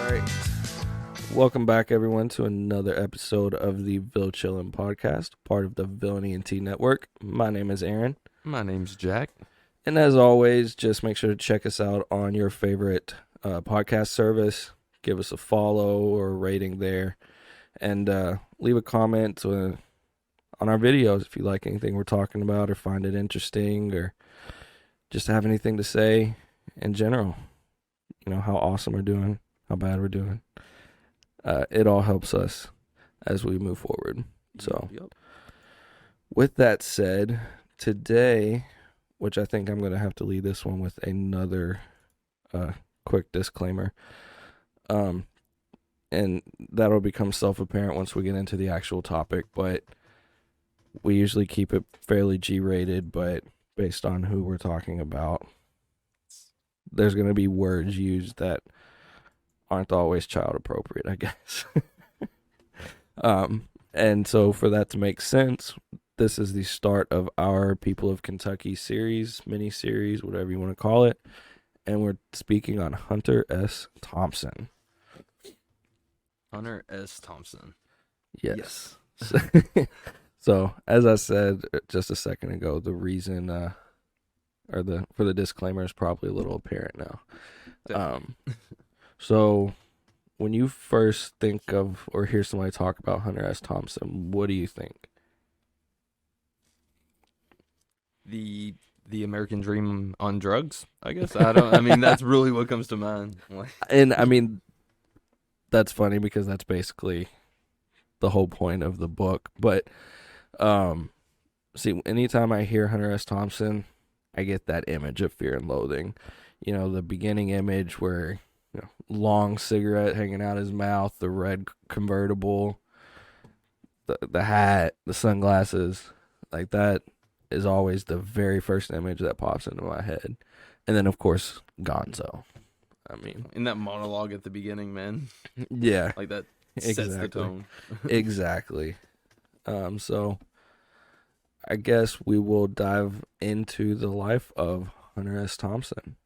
right. Welcome back, everyone, to another episode of the Vil Chillin' Podcast, part of the Villainy and T Network. My name is Aaron. My name's Jack. And as always, just make sure to check us out on your favorite podcast service. Give us a follow or a rating there. And leave a comment on our videos if you like anything we're talking about or find it interesting or just have anything to say in general. You know, how awesome we're doing, how bad we're doing. It all helps us as we move forward. So, With that said, today, which I think I'm going to have to lead this one with another quick disclaimer, and that'll become self-apparent once we get into the actual topic, but we usually keep it fairly G-rated, but based on who we're talking about, there's going to be words used that aren't always child appropriate, I guess. And so for that to make sense, this is the start of our People of Kentucky series, mini-series, whatever you want to call it. And we're speaking on Hunter S Thompson. Hunter S Thompson. Yes. So, as I said just a second ago, the reason for the disclaimer is probably a little apparent now. So, when you first think of or hear somebody talk about Hunter S. Thompson, what do you think? The American dream on drugs, I guess. I mean, that's really what comes to mind. And, I mean, that's funny because that's basically the whole point of the book. But, see, anytime I hear Hunter S. Thompson, I get that image of Fear and Loathing. You know, the beginning image where... long cigarette hanging out his mouth, the red convertible, the hat, the sunglasses, like that is always the very first image that pops into my head. And then, of course, Gonzo. I mean, in that monologue at the beginning, man. Yeah. Like that sets the tone. Exactly. So I guess we will dive into the life of Hunter S. Thompson.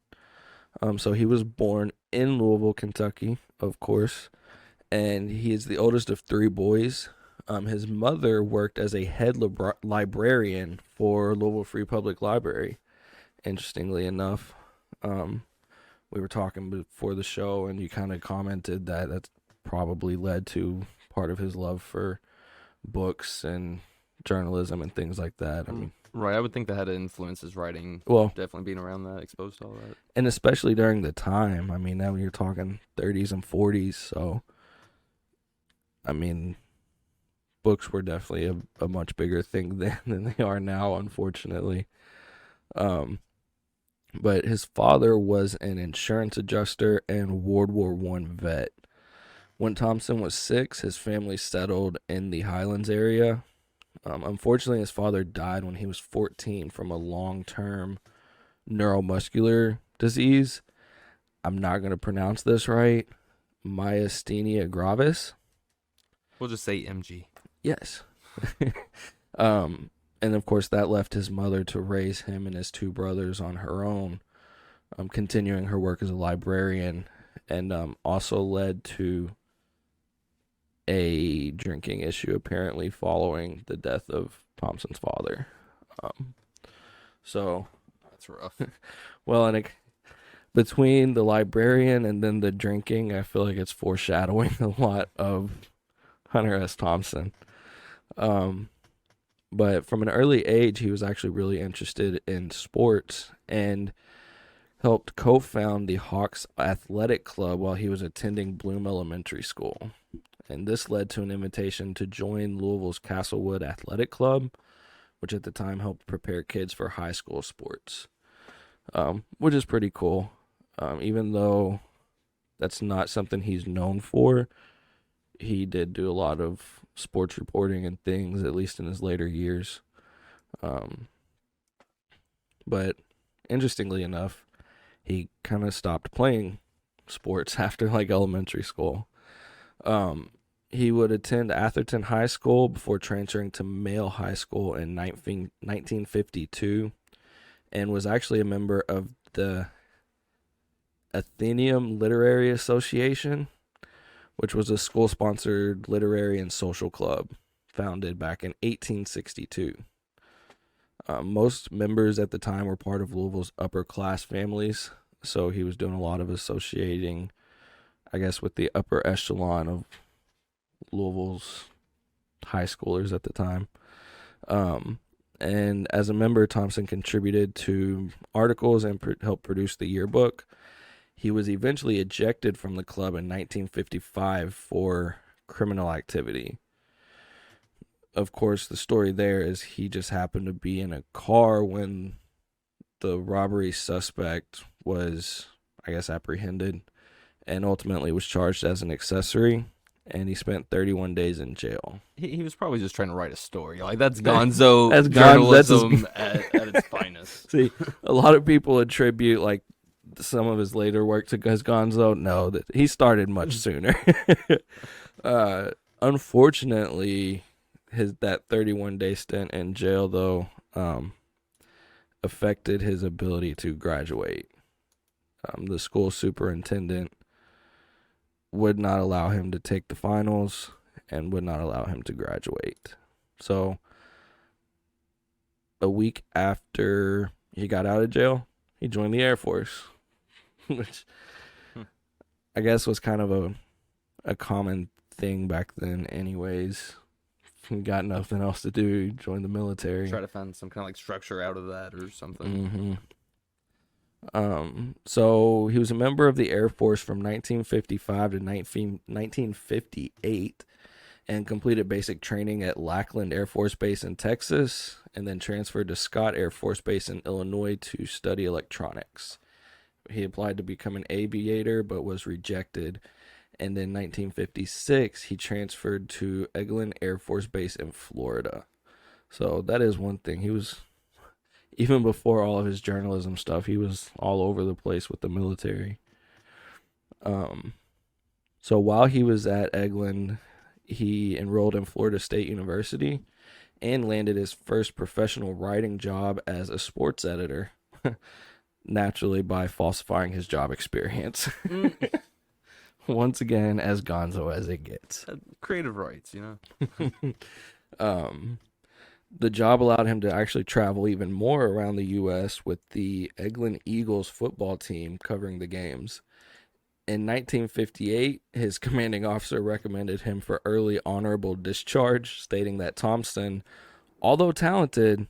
So he was born in Louisville, Kentucky, of course, and he is the oldest of three boys. His mother worked as a head librarian for Louisville Free Public Library. Interestingly enough, we were talking before the show, and you kind of commented that that's probably led to part of his love for books and journalism and things like that. I mean, right, I would think that had to influence his writing. Well, definitely being around that, exposed to all that. And especially during the time. I mean, now you're talking 30s and 40s, so, I mean, books were definitely a much bigger thing then than they are now, unfortunately. But his father was an insurance adjuster and World War I vet. When Thompson was 6, his family settled in the Highlands area. Unfortunately, his father died when he was 14 from a long-term neuromuscular disease. I'm not going to pronounce this right. Myasthenia gravis. We'll just say MG. Yes. And of course, that left his mother to raise him and his two brothers on her own, continuing her work as a librarian, and also led to a drinking issue apparently following the death of Thompson's father. So that's rough. Well, and between the librarian and then the drinking, I feel like it's foreshadowing a lot of Hunter S. Thompson. But from an early age, he was actually really interested in sports and helped co-found the Hawks Athletic Club while he was attending Bloom Elementary School. And this led to an invitation to join Louisville's Castlewood Athletic Club, which at the time helped prepare kids for high school sports, which is pretty cool. Even though that's not something he's known for, he did do a lot of sports reporting and things, at least in his later years. But interestingly enough, he kind of stopped playing sports after like elementary school. He would attend Atherton High School before transferring to Male High School in 1952, and was actually a member of the Athenaeum Literary Association, which was a school-sponsored literary and social club founded back in 1862. Most members at the time were part of Louisville's upper-class families, so he was doing a lot of associating, I guess, with the upper echelon of Louisville's high schoolers at the time. And as a member, Thompson contributed to articles and helped produce the yearbook. He was eventually ejected from the club in 1955 for criminal activity. Of course, the story there is he just happened to be in a car when the robbery suspect was, I guess, apprehended and ultimately was charged as an accessory. And he spent 31 days in jail. He was probably just trying to write a story. Like, that's Gonzo That's journalism at its finest. See, a lot of people attribute like some of his later work to Gonzo. No, that he started much sooner. Unfortunately, that 31-day stint in jail though affected his ability to graduate. The school superintendent would not allow him to take the finals and would not allow him to graduate. So a week after he got out of jail, he joined the Air Force, which I guess was kind of a common thing back then anyways. He got nothing else to do, he joined the military. Try to find some kind of like structure out of that or something. So he was a member of the Air Force from 1955 to 1958 and completed basic training at Lackland Air Force Base in Texas and then transferred to Scott Air Force Base in Illinois to study electronics. He applied to become an aviator but was rejected. And in 1956, he transferred to Eglin Air Force Base in Florida. So that is one thing. He was, even before all of his journalism stuff, he was all over the place with the military. So while he was at Eglin, he enrolled in Florida State University and landed his first professional writing job as a sports editor, naturally by falsifying his job experience. Once again, as Gonzo as it gets. Creative rights, you know. The job allowed him to actually travel even more around the U.S. with the Eglin Eagles football team covering the games. In 1958, his commanding officer recommended him for early honorable discharge, stating that Thompson, although talented,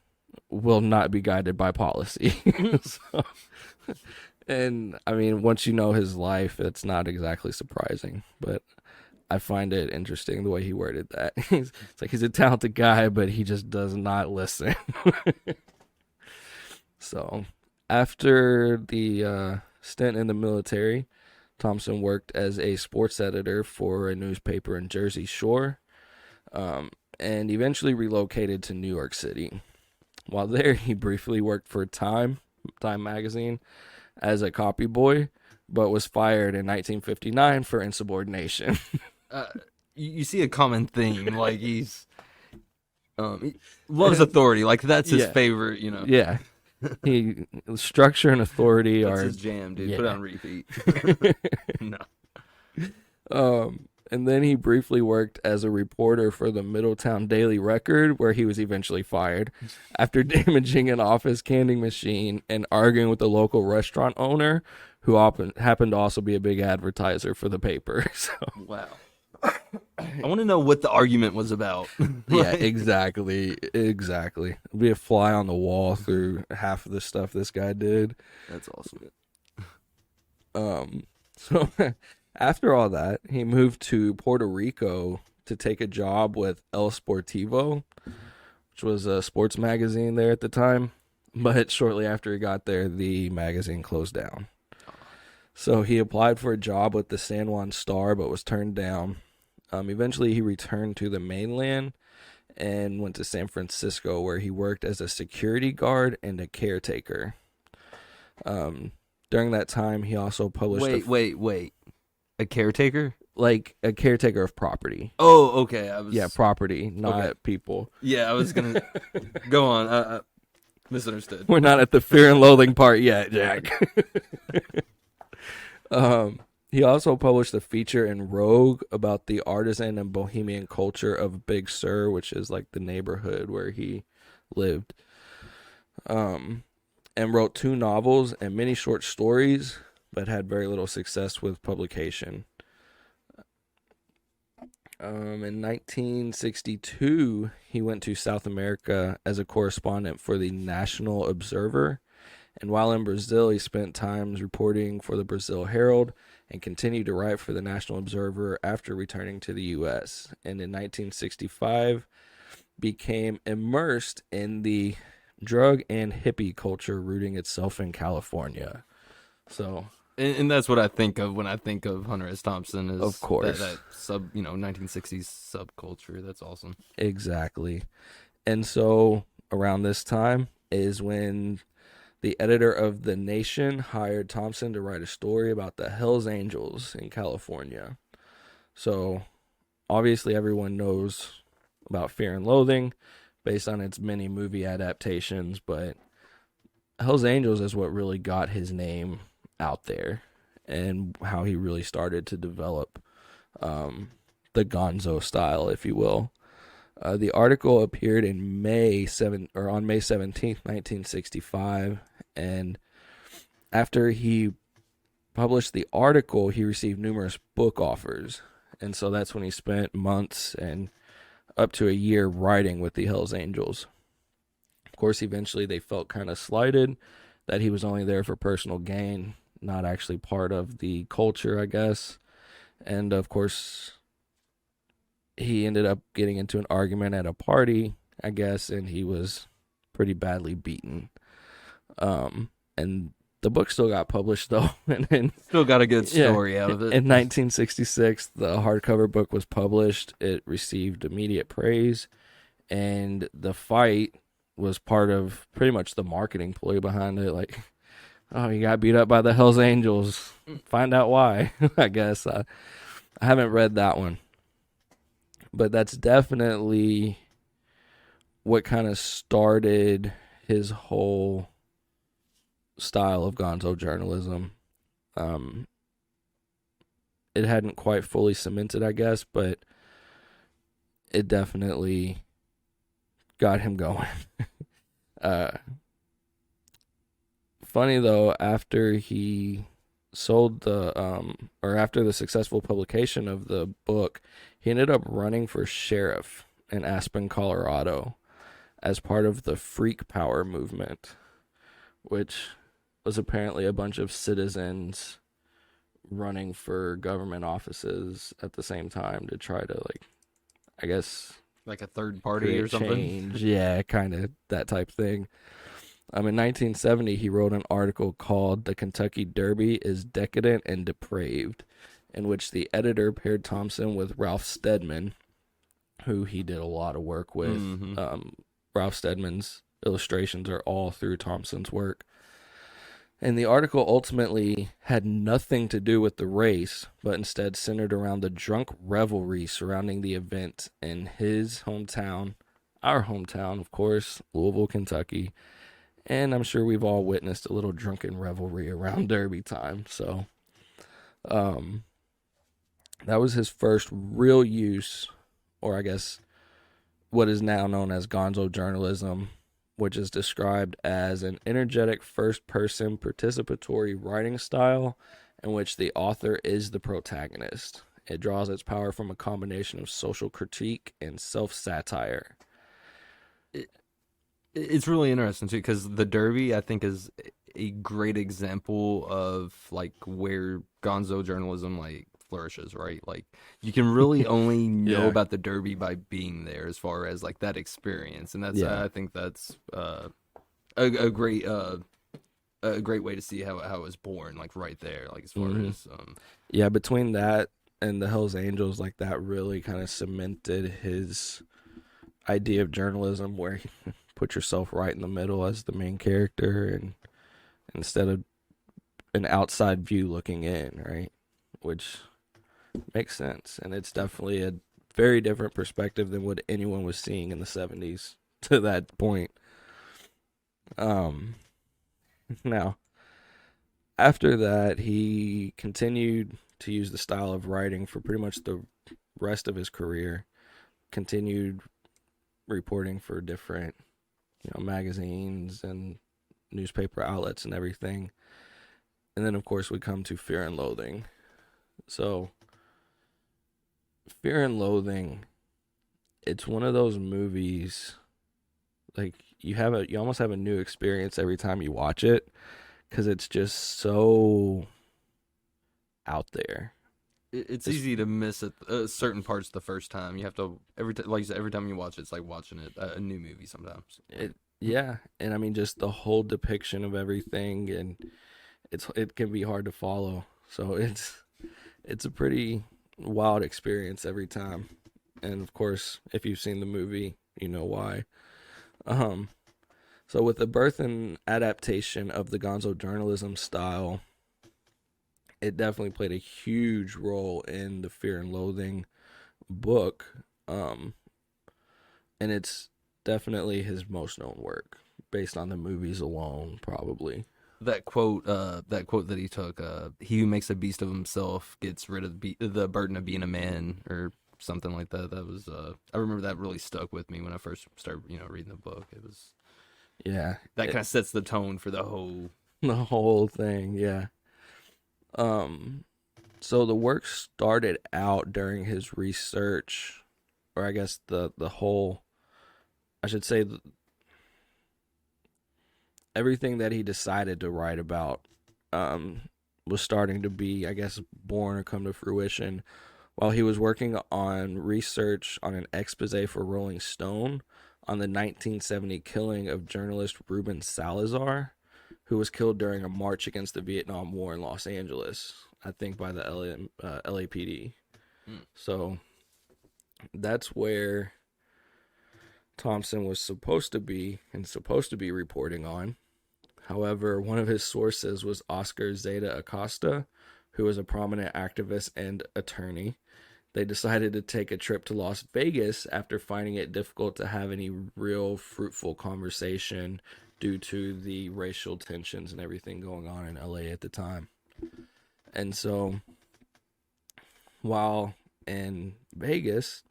will not be guided by policy. So, and, I mean, once you know his life, it's not exactly surprising, but I find it interesting the way he worded that. It's like he's a talented guy, but he just does not listen. So, after the stint in the military, Thompson worked as a sports editor for a newspaper in Jersey Shore, and eventually relocated to New York City. While there, he briefly worked for Time magazine as a copy boy, but was fired in 1959 for insubordination. You see a common theme, like he loves authority, like that's his favorite, you know. Yeah, structure and authority that's are his jam, dude. Put it on repeat. No. And then he briefly worked as a reporter for the Middletown Daily Record, where he was eventually fired after damaging an office canning machine and arguing with the local restaurant owner, who happened to also be a big advertiser for the paper. So. Wow. I want to know what the argument was about. Yeah, exactly. It'd be a fly on the wall through half of the stuff this guy did. That's awesome. So after all that, he moved to Puerto Rico to take a job with El Sportivo, which was a sports magazine there at the time. But shortly after he got there, the magazine closed down. So he applied for a job with the San Juan Star, but was turned down. Eventually, he returned to the mainland and went to San Francisco, where he worked as a security guard and a caretaker. During that time, he also published... Wait. A caretaker? Like a caretaker of property. Oh, okay. Yeah, property, not people. Yeah, I was going to... Go on. Misunderstood. We're not at the fear and loathing part yet, Jack. He also published a feature in Rogue about the artisan and bohemian culture of Big Sur, which is like the neighborhood where he lived. Um, and wrote 2 novels and many short stories, but had very little success with publication. In 1962, he went to South America as a correspondent for the National Observer. And while in Brazil, he spent times reporting for the Brazil Herald and continued to write for the National Observer after returning to the U.S. And in 1965, became immersed in the drug and hippie culture rooting itself in California. So, And that's what I think of when I think of Hunter S. Thompson. Is of course, that sub 1960s subculture. That's awesome. Exactly. And so around this time is when the editor of The Nation hired Thompson to write a story about the Hells Angels in California. So obviously everyone knows about Fear and Loathing based on its many movie adaptations, but Hells Angels is what really got his name out there and how he really started to develop the Gonzo style, if you will. The article appeared in on May 17th, 1965, and after he published the article, he received numerous book offers, and so that's when he spent months and up to a year writing with the Hells Angels. Of course, eventually they felt kind of slighted that he was only there for personal gain, not actually part of the culture, I guess. And of course, he ended up getting into an argument at a party, I guess, and he was pretty badly beaten. And the book still got published, though. And then, Still got a good story out of it. In 1966, the hardcover book was published. It received immediate praise, and the fight was part of pretty much the marketing ploy behind it. Like, oh, you got beat up by the Hells Angels. Find out why, I guess. I haven't read that one. But that's definitely what kind of started his whole style of Gonzo journalism. It hadn't quite fully cemented, I guess, but it definitely got him going. Funny though, after he sold after the successful publication of the book, he ended up running for sheriff in Aspen, Colorado, as part of the Freak Power movement, which was apparently a bunch of citizens running for government offices at the same time to try to, like, I guess, like a third party or something. Change. Yeah, kind of that type thing. In 1970, he wrote an article called "The Kentucky Derby is Decadent and Depraved," in which the editor paired Thompson with Ralph Steadman, who he did a lot of work with. Mm-hmm. Ralph Steadman's illustrations are all through Thompson's work. And the article ultimately had nothing to do with the race, but instead centered around the drunk revelry surrounding the event in his hometown, our hometown, of course, Louisville, Kentucky. And I'm sure we've all witnessed a little drunken revelry around Derby time. So, that was his first real use, or I guess what is now known as Gonzo journalism, which is described as an energetic first-person participatory writing style in which the author is the protagonist. It draws its power from a combination of social critique and self-satire. It's really interesting too, because the Derby, I think, is a great example of like where Gonzo journalism like flourishes, right? Like you can really only know about the Derby by being there, as far as like that experience, and that's I think that's a great way to see how it was born, like right there, like as far as between that and the Hells Angels, like that really kind of cemented his idea of journalism, where he put yourself right in the middle as the main character, and instead of an outside view looking in, right? Which makes sense, and it's definitely a very different perspective than what anyone was seeing in the 70s to that point. Now, after that, he continued to use the style of writing for pretty much the rest of his career. Continued reporting for different, magazines and newspaper outlets and everything. And then, of course, we come to Fear and Loathing. So, Fear and Loathing, it's one of those movies, like, you almost have a new experience every time you watch it, because it's just so out there. It's easy to miss it, certain parts the first time. You have to like you said, every time you watch it, it's like watching a new movie sometimes. Yeah, and I mean just the whole depiction of everything, and it can be hard to follow. So it's a pretty wild experience every time, and of course, if you've seen the movie, you know why. So with the birth and adaptation of the Gonzo journalism style, it definitely played a huge role in the Fear and Loathing book. And it's definitely his most known work based on the movies alone, probably. That quote that he took, he who makes a beast of himself gets rid of the burden of being a man, or something like that. That was, I remember that really stuck with me when I first started, reading the book. It was, yeah, that kind of sets the tone for the whole thing. Yeah. So the work started out during his research, or I guess the whole, I should say, everything that he decided to write about, was starting to be, I guess, born or come to fruition while he was working on research on an expose for Rolling Stone on the 1970 killing of journalist Ruben Salazar, who was killed during a march against the Vietnam War in Los Angeles, I think by the LAPD. So that's where Thompson was supposed to be reporting on. However, one of his sources was Oscar Zeta Acosta, who was a prominent activist and attorney. They decided to take a trip to Las Vegas after finding it difficult to have any real fruitful conversation due to the racial tensions and everything going on in LA at the time. And so, while in Vegas,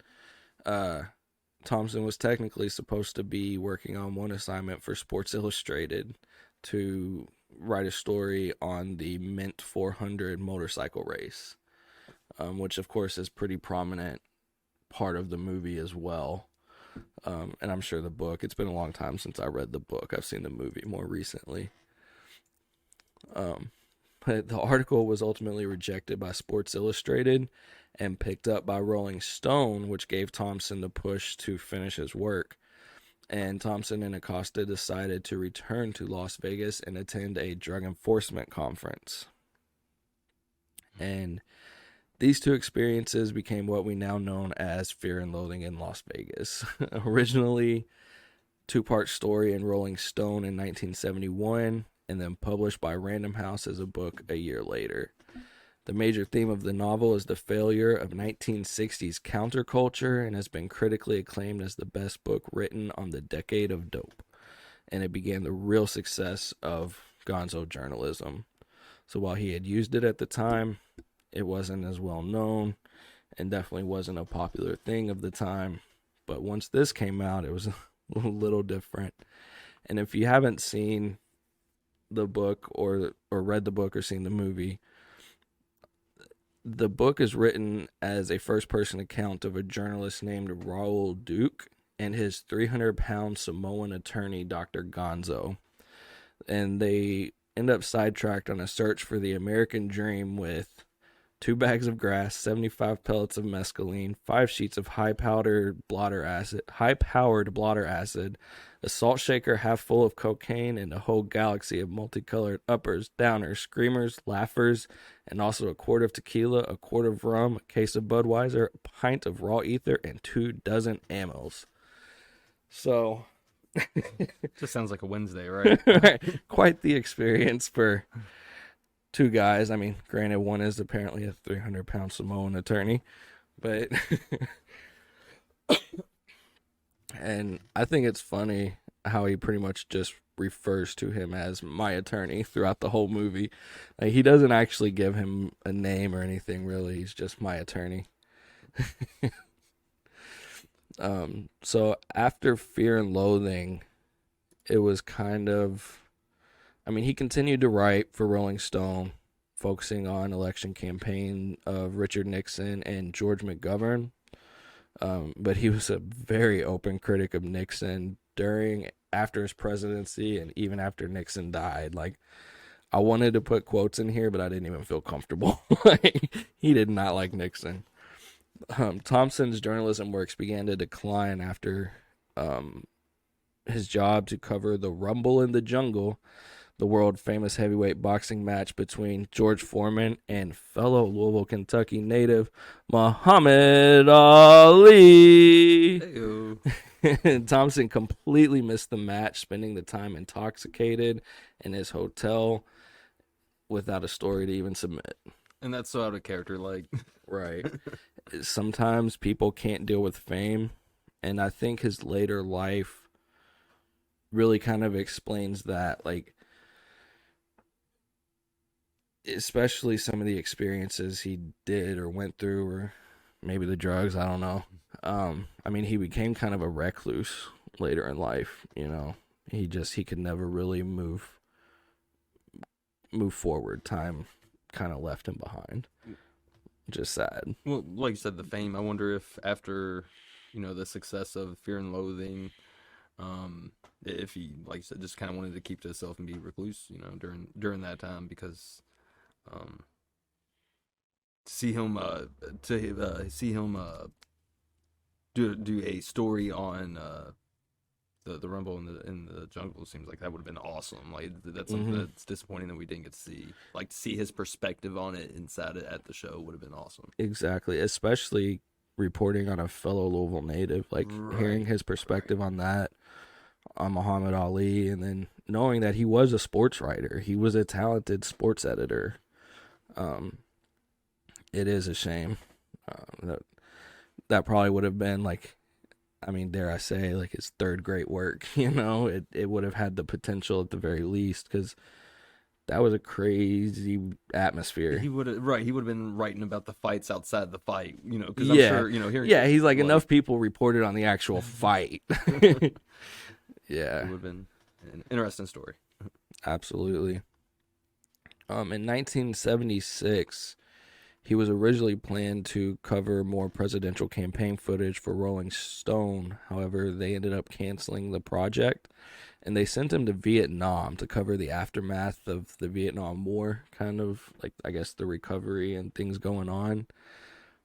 Thompson was technically supposed to be working on one assignment for Sports Illustrated to write a story on the Mint 400 motorcycle race, which of course is pretty prominent part of the movie as well. And I'm sure the book, it's been a long time since I read the book. I've seen the movie more recently. But the article was ultimately rejected by Sports Illustrated and picked up by Rolling Stone, which gave Thompson the push to finish his work. And Thompson and Acosta decided to return to Las Vegas and attend a drug enforcement conference. And these two experiences became what we now know as Fear and Loathing in Las Vegas. Originally, two-part story in Rolling Stone in 1971, and then published by Random House as a book a year later. The major theme of the novel is the failure of 1960s counterculture, and has been critically acclaimed as the best book written on the decade of dope. And it began the real success of Gonzo journalism. So while he had used it at the time, it wasn't as well known and definitely wasn't a popular thing of the time. But once this came out, it was a little different. And if you haven't seen the book or read the book or seen the movie, the book is written as a first-person account of a journalist named Raoul Duke and his 300-pound Samoan attorney, Dr. Gonzo. And they end up sidetracked on a search for the American dream with 2 bags of grass, 75 pellets of mescaline, 5 sheets of high-powered blotter acid, a salt shaker half full of cocaine, and a whole galaxy of multicolored uppers, downers, screamers, laughers, and also a quart of tequila, a quart of rum, a case of Budweiser, a pint of raw ether, and 2 dozen amyls. So, just sounds like a Wednesday, right? Right. Quite the experience for 2 guys. I mean, granted, one is apparently a 300-pound Samoan attorney, but and I think it's funny how he pretty much just refers to him as my attorney throughout the whole movie. Like, he doesn't actually give him a name or anything, really. He's just my attorney. So after Fear and Loathing, it was kind of, I mean, he continued to write for Rolling Stone, focusing on election campaign of Richard Nixon and George McGovern. But he was a very open critic of Nixon after his presidency, and even after Nixon died. Like, I wanted to put quotes in here, but I didn't even feel comfortable. Like, he did not like Nixon. Thompson's journalism works began to decline after his job to cover the Rumble in the Jungle, the world famous heavyweight boxing match between George Foreman and fellow Louisville, Kentucky native Muhammad Ali. Thompson completely missed the match, spending the time intoxicated in his hotel without a story to even submit. And that's so out of character, like. Right. Sometimes people can't deal with fame, and I think his later life really kind of explains that. Like, especially some of the experiences he did or went through, or maybe the drugs, I don't know. I mean, he became kind of a recluse later in life, you know. He could never really move forward. Time kind of left him behind. Just sad. Well, like you said, the fame. I wonder if after, the success of Fear and Loathing, if he, like you said, just kind of wanted to keep to himself and be recluse, during that time, because see him do a story on the Rumble in the Jungle seems like that would have been awesome. Like, that's something that's disappointing that we didn't get to see. Like, to see his perspective on it inside it at the show would have been awesome. Exactly, especially reporting on a fellow Louisville native, like hearing his perspective on that, on Muhammad Ali, and then knowing that he was a sports writer. He was a talented sports editor. It is a shame. That probably would have been, like, I mean, dare I say, like, his third great work. It would have had the potential at the very least, because that was a crazy atmosphere. He would have been writing about the fights outside the fight, because I'm sure, hearing. Yeah, he's like, enough people reported on the actual fight. Yeah. It would have been an interesting story. Absolutely. In 1976, he was originally planned to cover more presidential campaign footage for Rolling Stone. However, they ended up canceling the project, and they sent him to Vietnam to cover the aftermath of the Vietnam War, kind of like, I guess, the recovery and things going on.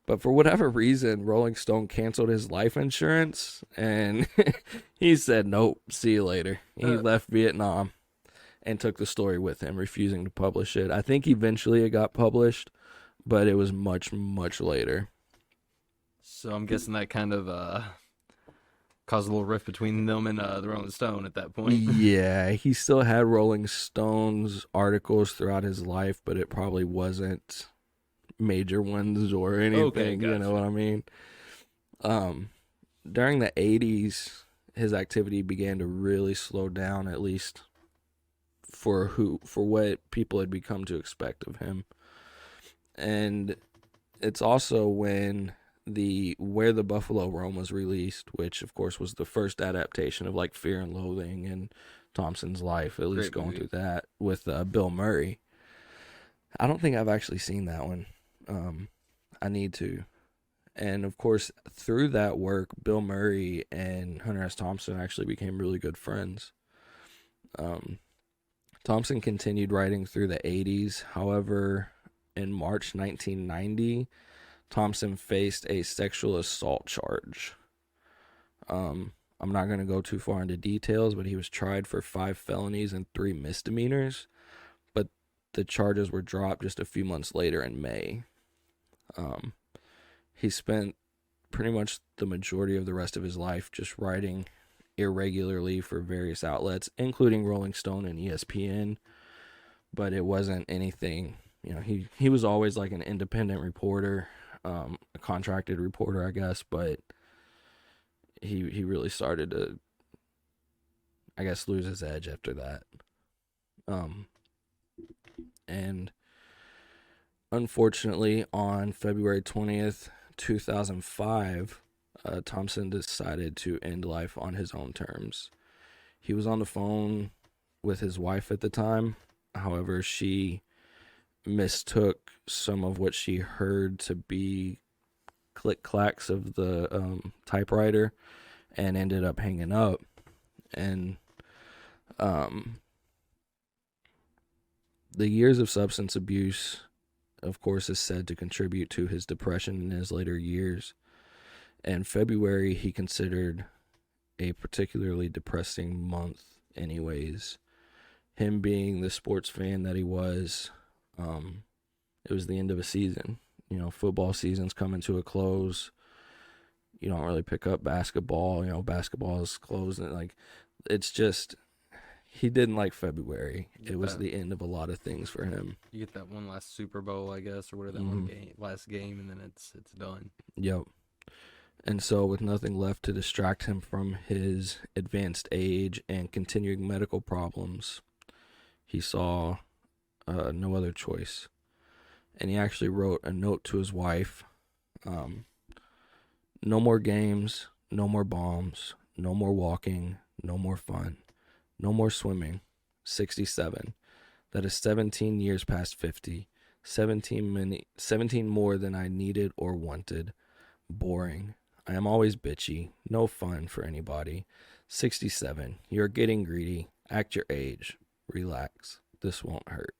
But for whatever reason, Rolling Stone canceled his life insurance, and he said, nope, see you later. He left Vietnam and took the story with him, refusing to publish it. I think eventually it got published, but it was much, much later. So I'm guessing that kind of caused a little rift between them and the Rolling Stone at that point. Yeah, he still had Rolling Stone's articles throughout his life, but it probably wasn't major ones or anything. Okay, gotcha. You know what I mean? During the 80s, his activity began to really slow down, at least for what people had become to expect of him. And it's also when Where the Buffalo Roam was released, which of course was the first adaptation of, like, Fear and Loathing and Thompson's life, at least going through that, with Bill Murray. I don't think I've actually seen that one. I need to. And of course, through that work, Bill Murray and Hunter S Thompson actually became really good friends. Thompson continued writing through the 80s. However, in March 1990, Thompson faced a sexual assault charge. I'm not going to go too far into details, but he was tried for 5 felonies and 3 misdemeanors. But the charges were dropped just a few months later in May. He spent pretty much the majority of the rest of his life just writing irregularly for various outlets, including Rolling Stone and ESPN. But it wasn't anything, he was always like an independent reporter, a contracted reporter, I guess, but he really started to, I guess, lose his edge after that. And unfortunately, on February 20th, 2005, Thompson decided to end life on his own terms. He was on the phone with his wife at the time. However, she mistook some of what she heard to be click clacks of the typewriter and ended up hanging up. And the years of substance abuse, of course, is said to contribute to his depression in his later years. And February he considered a particularly depressing month anyways. Him being the sports fan that he was, it was the end of a season. You know, football season's coming to a close. You don't really pick up basketball. You know, basketball is closed. And like, it's just, he didn't like February. It was the end of a lot of things for him. You get that one last Super Bowl, I guess, or whatever, that one last game, and then it's done. Yep. And so with nothing left to distract him from his advanced age and continuing medical problems, he saw no other choice. And he actually wrote a note to his wife. No more games, no more bombs, no more walking, no more fun, no more swimming. 67. That is 17 years past 50. 17 more than I needed or wanted. Boring. I am always bitchy. No fun for anybody. 67. You're getting greedy. Act your age. Relax. This won't hurt.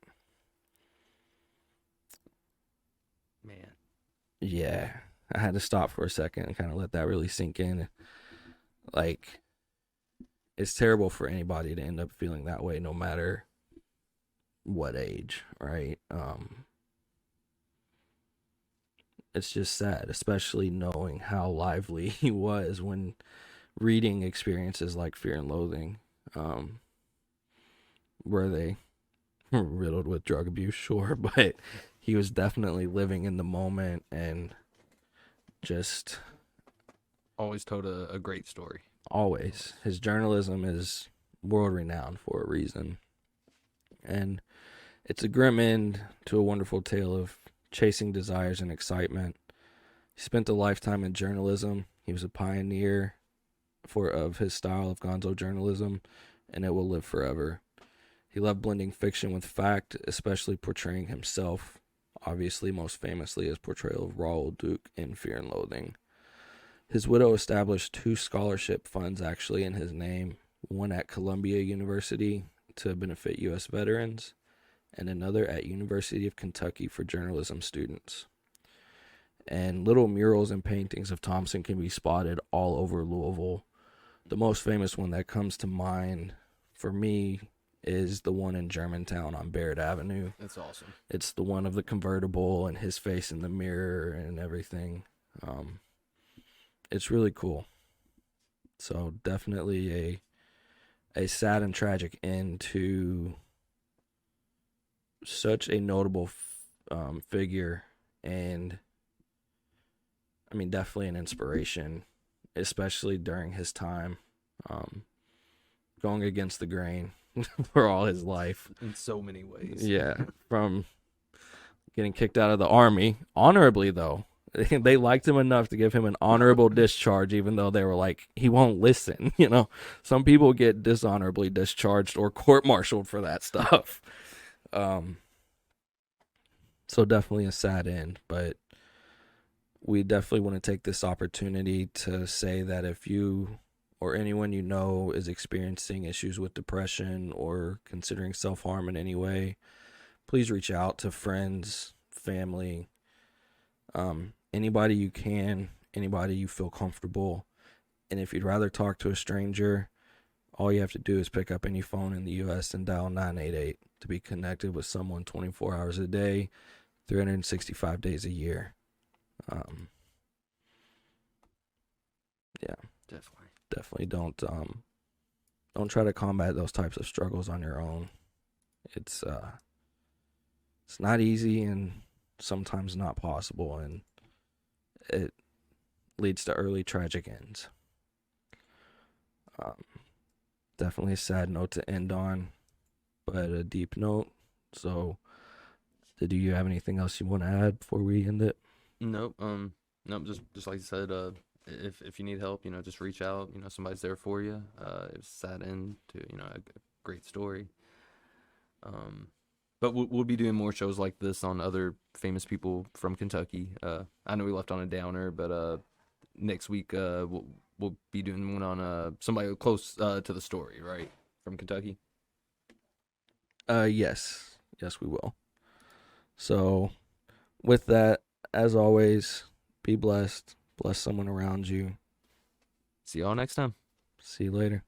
Man. Yeah. I had to stop for a second and kind of let that really sink in. Like, it's terrible for anybody to end up feeling that way, no matter what age, right? It's just sad, especially knowing how lively he was when reading experiences like Fear and Loathing, where they riddled with drug abuse, sure, but he was definitely living in the moment and just always told a great story. Always. His journalism is world renowned for a reason. And it's a grim end to a wonderful tale of chasing desires and excitement. He spent a lifetime in journalism. He was a pioneer of his style of Gonzo journalism, and it will live forever. He loved blending fiction with fact, especially portraying himself, obviously most famously his portrayal of Raoul Duke in Fear and Loathing. His widow established 2 scholarship funds actually in his name, one at Columbia University to benefit U.S. veterans, and another at University of Kentucky for journalism students. And little murals and paintings of Thompson can be spotted all over Louisville. The most famous one that comes to mind for me is the one in Germantown on Barrett Avenue. That's awesome. It's the one of the convertible and his face in the mirror and everything. It's really cool. So definitely a sad and tragic end to such a notable figure, and I mean definitely an inspiration, especially during his time, going against the grain for all his life in so many ways. Yeah, from getting kicked out of the Army honorably though. They liked him enough to give him an honorable discharge, even though they were like, he won't listen. You know, some people get dishonorably discharged or court-martialed for that stuff. So definitely a sad end, but we definitely want to take this opportunity to say that if you or anyone you know is experiencing issues with depression or considering self-harm in any way, please reach out to friends, family, anybody you can, anybody you feel comfortable. And if you'd rather talk to a stranger, all you have to do is pick up any phone in the U.S. and dial 988 to be connected with someone 24 hours a day, 365 days a year. Yeah, definitely don't try to combat those types of struggles on your own. It's not easy and sometimes not possible, and it leads to early tragic ends. Definitely a sad note to end on, but a deep note. So, do you have anything else you want to add before we end it? Nope. Nope. Just like you said, if you need help, just reach out. Somebody's there for you. It was a sad end to a great story. Um, but we'll be doing more shows like this on other famous people from Kentucky. I know we left on a downer, but next week we'll be doing one on somebody close to the story, right, from Kentucky. Yes, yes, we will. So, with that, as always, be blessed. Bless someone around you. See y'all next time. See you later.